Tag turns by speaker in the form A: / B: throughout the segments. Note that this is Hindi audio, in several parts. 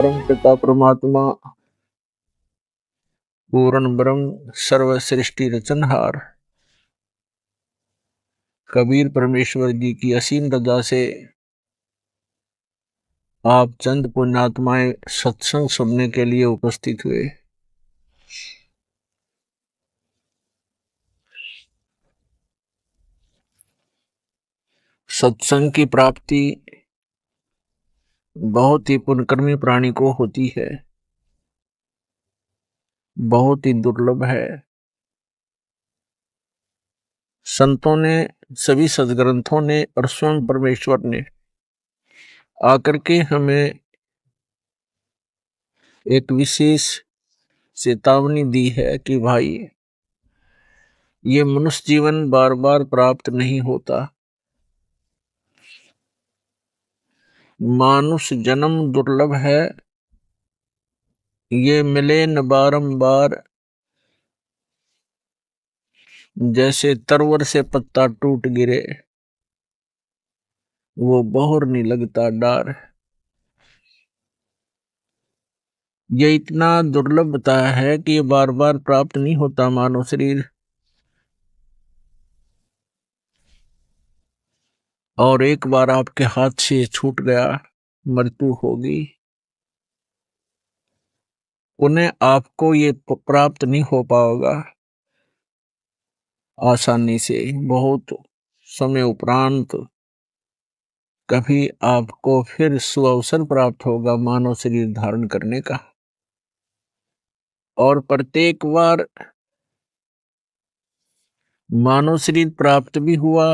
A: परम पिता परमात्मा पूर्ण ब्रह्म सर्व सृष्टि रचनहार कबीर परमेश्वर जी की असीम रजा से आप चंद पुण्यात्माएं सत्संग सुनने के लिए उपस्थित हुए। सत्संग की प्राप्ति बहुत ही पुण्यकर्मी प्राणी को होती है, बहुत ही दुर्लभ है। संतों ने, सभी सदग्रंथों ने और स्वयं परमेश्वर ने आकर के हमें एक विशेष चेतावनी दी है कि भाई, ये मनुष्य जीवन बार बार प्राप्त नहीं होता। मानुष जन्म दुर्लभ है, ये मिले न बारंबार। जैसे तरवर से पत्ता टूट गिरे, वो बहुर नहीं लगता डार। ये इतना दुर्लभ बताया है कि ये बार बार प्राप्त नहीं होता मानव शरीर। और एक बार आपके हाथ से छूट गया, मृत्यु होगी। उन्हें आपको ये प्राप्त नहीं हो पाएगा आसानी से। बहुत समय उपरांत कभी आपको फिर सुअवसर प्राप्त होगा मानव शरीर धारण करने का। और प्रत्येक बार मानव शरीर प्राप्त भी हुआ।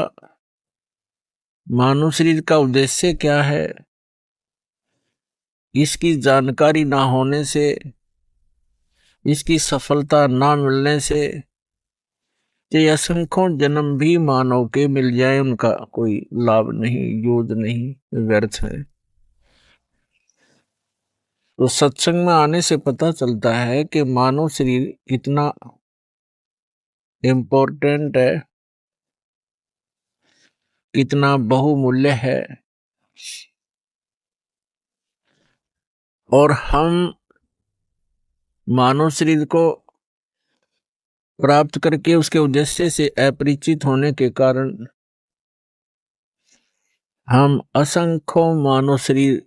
A: मानव शरीर का उद्देश्य क्या है, इसकी जानकारी ना होने से, इसकी सफलता ना मिलने से ये असंख्यों जन्म भी मानव के मिल जाए, उनका कोई लाभ नहीं, यूज नहीं, व्यर्थ है। तो सत्संग में आने से पता चलता है कि मानव शरीर कितना इम्पोर्टेंट है, कितना बहुमूल्य है। और हम मानव शरीर को प्राप्त करके उसके उद्देश्य से अपरिचित होने के कारण हम असंख्यों मानव शरीर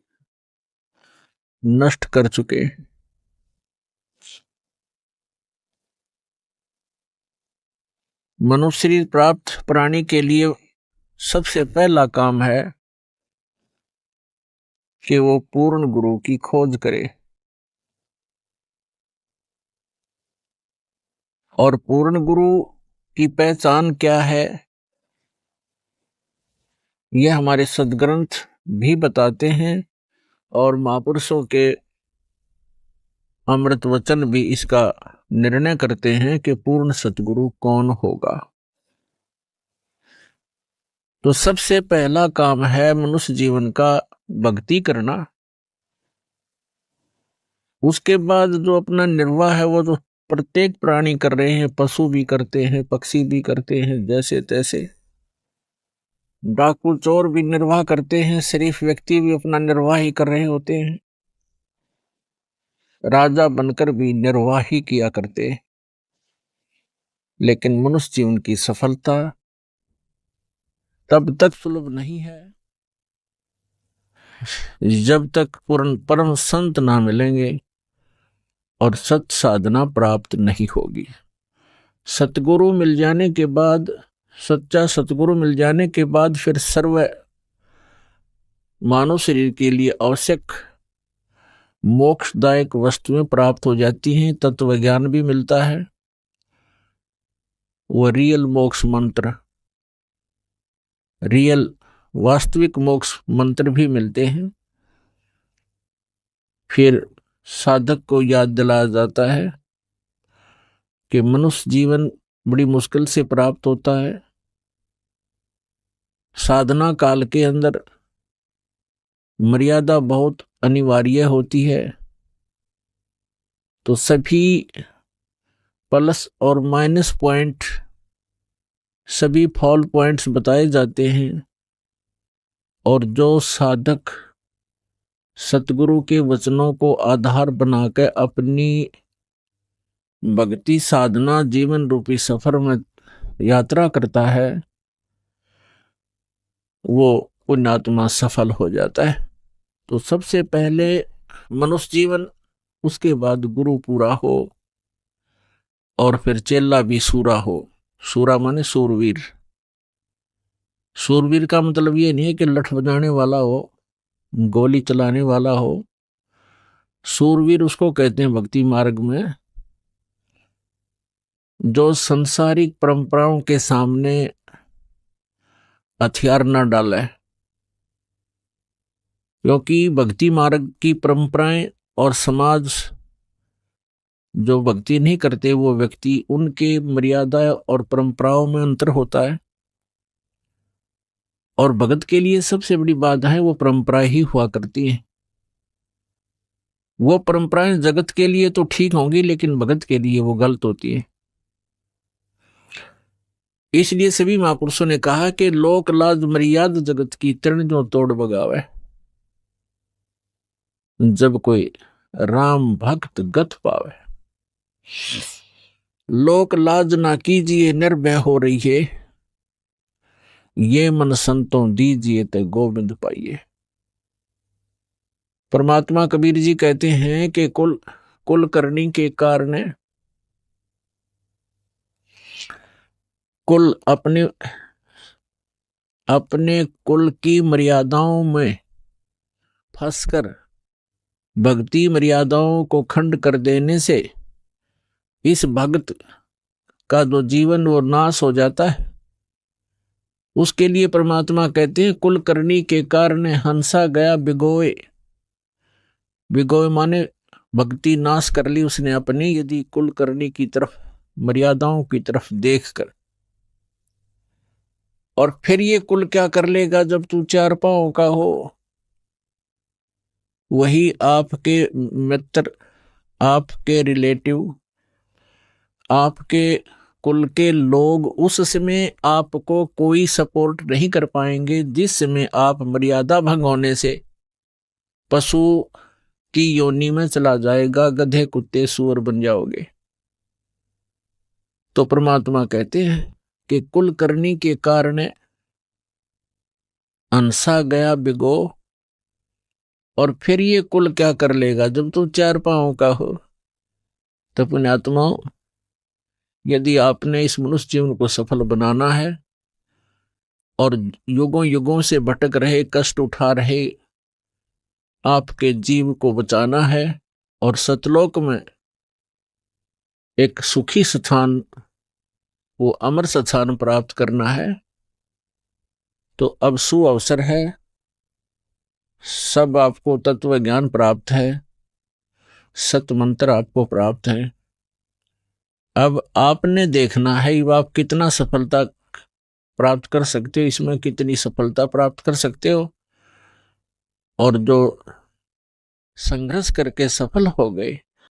A: नष्ट कर चुके। मनुष्य शरीर प्राप्त प्राणी के लिए सबसे पहला काम है कि वो पूर्ण गुरु की खोज करे। और पूर्ण गुरु की पहचान क्या है, यह हमारे सदग्रंथ भी बताते हैं और महापुरुषों के अमृत वचन भी इसका निर्णय करते हैं कि पूर्ण सतगुरु कौन होगा। तो सबसे पहला काम है मनुष्य जीवन का भक्ति करना। उसके बाद जो अपना निर्वाह है वो तो प्रत्येक प्राणी कर रहे हैं, पशु भी करते हैं, पक्षी भी करते हैं, जैसे तैसे। डाकू चोर भी निर्वाह करते हैं, शरीफ व्यक्ति भी अपना निर्वाह ही कर रहे होते हैं, राजा बनकर भी निर्वाह ही किया करते हैं। लेकिन मनुष्य जीवन की सफलता तब तक सुलभ नहीं है जब तक पूर्ण परम संत ना मिलेंगे और सत साधना प्राप्त नहीं होगी। सतगुरु मिल जाने के बाद, सच्चा सतगुरु मिल जाने के बाद फिर सर्व मानव शरीर के लिए आवश्यक मोक्षदायक वस्तुएं प्राप्त हो जाती हैं, तत्व ज्ञान भी मिलता है, वो रियल मोक्ष मंत्र, रियल वास्तविक मोक्ष मंत्र भी मिलते हैं। फिर साधक को याद दिलाया जाता है कि मनुष्य जीवन बड़ी मुश्किल से प्राप्त होता है। साधना काल के अंदर मर्यादा बहुत अनिवार्य होती है। तो सभी प्लस और माइनस पॉइंट, सभी फॉल पॉइंट्स बताए जाते हैं। और जो साधक सतगुरु के वचनों को आधार बनाकर अपनी भक्ति साधना जीवन रूपी सफर में यात्रा करता है, वो पुण्यात्मा सफल हो जाता है। तो सबसे पहले मनुष्य जीवन, उसके बाद गुरु पूरा हो, और फिर चेला भी सूरा हो। सूरा माने सूरवीर। सूरवीर का मतलब ये नहीं है कि लठ बजाने वाला हो, गोली चलाने वाला हो। सूरवीर उसको कहते हैं भक्ति मार्ग में जो संसारिक परंपराओं के सामने हथियार न डाले, क्योंकि भक्ति मार्ग की परंपराएं और समाज जो भक्ति नहीं करते वो व्यक्ति, उनके मर्यादा और परंपराओं में अंतर होता है। और भगत के लिए सबसे बड़ी बाधा है वो परंपराएं ही हुआ करती हैं। वो परंपराएं जगत के लिए तो ठीक होंगी, लेकिन भगत के लिए वो गलत होती है। इसलिए सभी महापुरुषों ने कहा कि लोक लाज मर्याद जगत की तृण जो तोड़ बगावे। जब कोई राम भक्त गत पावे, लोक लाज ना कीजिए निर्भय हो रही है, ये मन संतों दीजिए ते गोविंद पाइए। परमात्मा कबीर जी कहते हैं कि कुल करनी के कारण कुल अपने कुल की मर्यादाओं में फंसकर भक्ति मर्यादाओं को खंड कर देने से इस भक्त का जो जीवन वो नाश हो जाता है। उसके लिए परमात्मा कहते हैं कुल करनी के कारण हंसा गया बिगोए। बिगोए माने भक्ति नाश कर ली उसने अपनी, यदि कुल करनी की तरफ, मर्यादाओं की तरफ देखकर। और फिर ये कुल क्या कर लेगा जब तू चार पांव का हो? वही आपके मित्र, आपके रिलेटिव, आपके कुल के लोग उस समय आपको कोई सपोर्ट नहीं कर पाएंगे जिस समय आप मर्यादा भंग होने से पशु की योनि में चला जाएगा, गधे कुत्ते सूअर बन जाओगे। तो परमात्मा कहते हैं कि कुल करनी के कारण हंसा गया बिगो। और फिर ये कुल क्या कर लेगा जब तू चार पांव का हो? तो पुण्यात्माओं, यदि आपने इस मनुष्य जीवन को सफल बनाना है और युगों युगों से भटक रहे, कष्ट उठा रहे आपके जीव को बचाना है और सतलोक में एक सुखी स्थान, वो अमर स्थान प्राप्त करना है, तो अब सुअवसर है। सब आपको तत्व ज्ञान प्राप्त है, सत मंत्र आपको प्राप्त है। अब आपने देखना है कि आप कितना सफलता प्राप्त कर सकते हो, इसमें कितनी सफलता प्राप्त कर सकते हो। और जो संघर्ष करके सफल हो गए